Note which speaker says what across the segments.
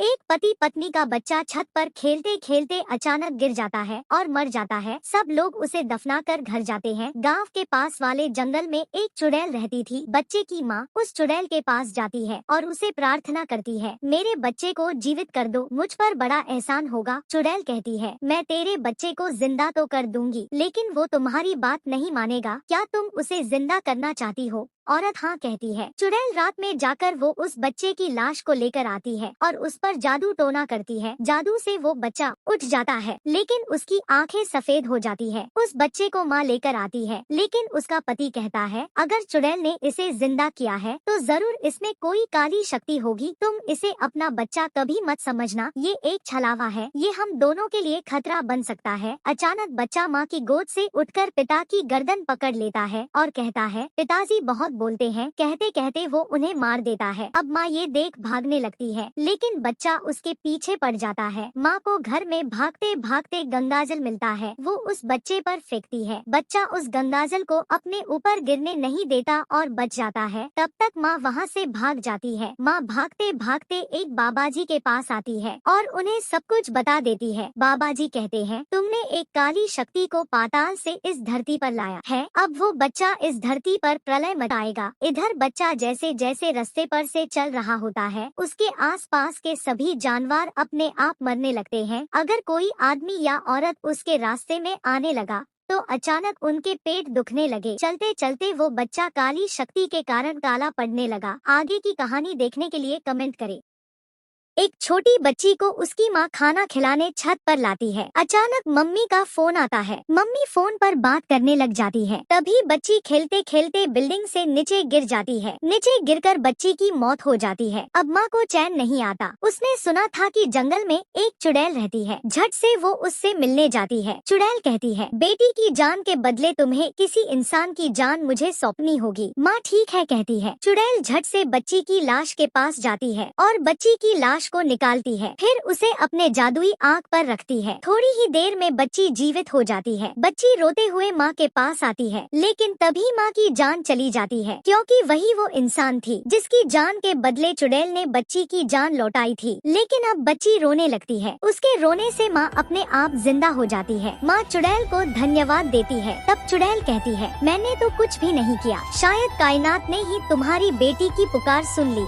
Speaker 1: एक पति पत्नी का बच्चा छत पर खेलते खेलते अचानक गिर जाता है और मर जाता है। सब लोग उसे दफनाकर घर जाते हैं। गांव के पास वाले जंगल में एक चुड़ैल रहती थी। बच्चे की माँ उस चुड़ैल के पास जाती है और उसे प्रार्थना करती है, मेरे बच्चे को जीवित कर दो, मुझ पर बड़ा एहसान होगा। चुड़ैल कहती है, मैं तेरे बच्चे को जिंदा तो कर दूंगी, लेकिन वो तुम्हारी बात नहीं मानेगा। क्या तुम उसे जिंदा करना चाहती हो? औरत हाँ कहती है। चुड़ैल रात में जाकर वो उस बच्चे की लाश को लेकर आती है और उस पर जादू टोना करती है। जादू से वो बच्चा उठ जाता है, लेकिन उसकी आंखें सफेद हो जाती है। उस बच्चे को माँ लेकर आती है, लेकिन उसका पति कहता है, अगर चुड़ैल ने इसे जिंदा किया है तो जरूर इसमें कोई काली शक्ति होगी। तुम इसे अपना बच्चा कभी मत समझना, ये एक छलावा है, ये हम दोनों के लिए खतरा बन सकता है। अचानक बच्चा माँ की गोद से उठकर पिता की गर्दन पकड़ लेता है और कहता है, पिताजी बहुत बोलते हैं। कहते कहते वो उन्हें मार देता है। अब माँ ये देख भागने लगती है, लेकिन बच्चा उसके पीछे पड़ जाता है। माँ को घर में भागते भागते गंगाजल मिलता है, वो उस बच्चे पर फेंकती है। बच्चा उस गंगाजल को अपने ऊपर गिरने नहीं देता और बच जाता है। तब तक माँ वहाँ से भाग जाती है। माँ भागते भागते एक बाबाजी के पास आती है और उन्हें सब कुछ बता देती है। बाबाजी कहते हैं, तुमने एक काली शक्ति को पाताल से इस धरती पर लाया है, अब वो बच्चा इस धरती पर प्रलय मचाएगा। इधर बच्चा जैसे जैसे रास्ते पर से चल रहा होता है, उसके आसपास के सभी जानवर अपने आप मरने लगते हैं। अगर कोई आदमी या औरत उसके रास्ते में आने लगा तो अचानक उनके पेट दुखने लगे। चलते चलते वो बच्चा काली शक्ति के कारण काला पड़ने लगा। आगे की कहानी देखने के लिए कमेंट करें। एक छोटी बच्ची को उसकी माँ खाना खिलाने छत पर लाती है। अचानक मम्मी का फोन आता है। मम्मी फोन पर बात करने लग जाती है। तभी बच्ची खेलते खेलते बिल्डिंग से नीचे गिर जाती है। नीचे गिरकर बच्ची की मौत हो जाती है। अब माँ को चैन नहीं आता। उसने सुना था कि जंगल में एक चुड़ैल रहती है। झट से वो उससे मिलने जाती है। चुड़ैल कहती है, बेटी की जान के बदले तुम्हें किसी इंसान की जान मुझे सौंपनी होगी। माँ ठीक है कहती है। चुड़ैल झट से बच्ची की लाश के पास जाती है और बच्ची की लाश को निकालती है। फिर उसे अपने जादुई आंख पर रखती है। थोड़ी ही देर में बच्ची जीवित हो जाती है। बच्ची रोते हुए माँ के पास आती है, लेकिन तभी माँ की जान चली जाती है, क्योंकि वही वो इंसान थी जिसकी जान के बदले चुड़ैल ने बच्ची की जान लौटाई थी। लेकिन अब बच्ची रोने लगती है। उसके रोने से माँ अपने आप जिंदा हो जाती है। माँ चुड़ैल को धन्यवाद देती है। तब चुड़ैल कहती है, मैंने तो कुछ भी नहीं किया, शायद कायनात ने ही तुम्हारी बेटी की पुकार सुन ली।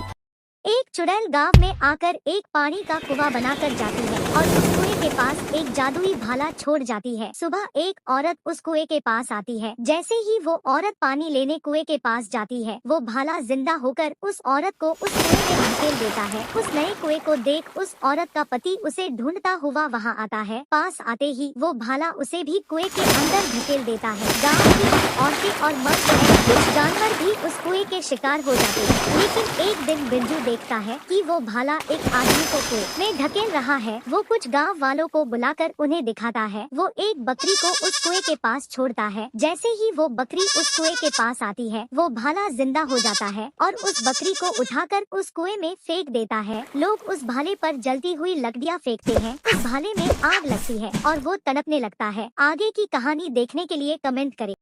Speaker 1: एक चुड़ैल गांव में आकर एक पानी का कुआं बनाकर जाती है और उस कुएं के पास एक जादुई भाला छोड़ जाती है। सुबह एक औरत उस कुएं के पास आती है। जैसे ही वो औरत पानी लेने कुएं के पास जाती है, वो भाला जिंदा होकर उस औरत को उस कुएं में धकेल देता है। उस नए कुएं को देख उस औरत का पति उसे ढूंढता हुआ वहां आता है। पास आते ही वो भाला उसे भी कुएं के अंदर धकेल देता है। गाँव की औरतें और मर्द कुछ जानवर भी उस कुएं के शिकार हो जाते हैं। लेकिन एक दिन बिरजू देखता है कि वो भाला एक आदमी को कुएं में धकेल रहा है। वो कुछ गांव वालों को बुलाकर उन्हें दिखाता है। वो एक बकरी को उस कुएं के पास छोड़ता है। जैसे ही वो बकरी उस कुएं के पास आती है, वो भाला जिंदा हो जाता है और उस बकरी को उठाकर उस कुएं में फेंक देता है। लोग उस भाले पर जलती हुई लकड़ियां फेंकते हैं। उस भाले में आग लगती है और वो तड़पने लगता है। आगे की कहानी देखने के लिए कमेंट करें।